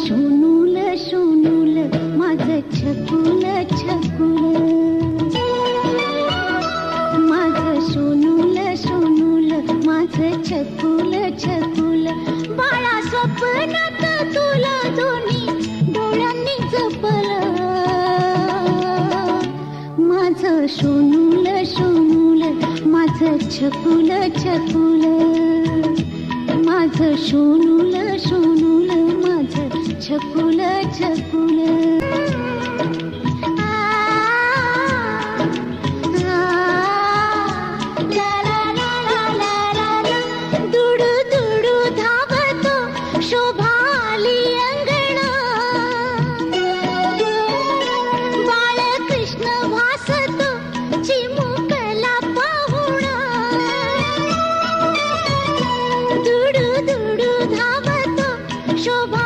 सोनूल सोनूल माझं छकुल छकुल, माझं सोनूल सोनूल माझं छकुल छकुल, बाळा स्वप्नात तुला दोन्ही डोळ्यांनी जपलं, माझं सोनूल सोनूल माझं छकुल छकुल, माझं सोनूल सोनूल माझं छकुल छकुल. दुडू दुडू धावतो शोभाली अंगणा, बाळकृष्ण भासतो चिमुकला पाहुणा, दुडू दुडू धावतो शोभा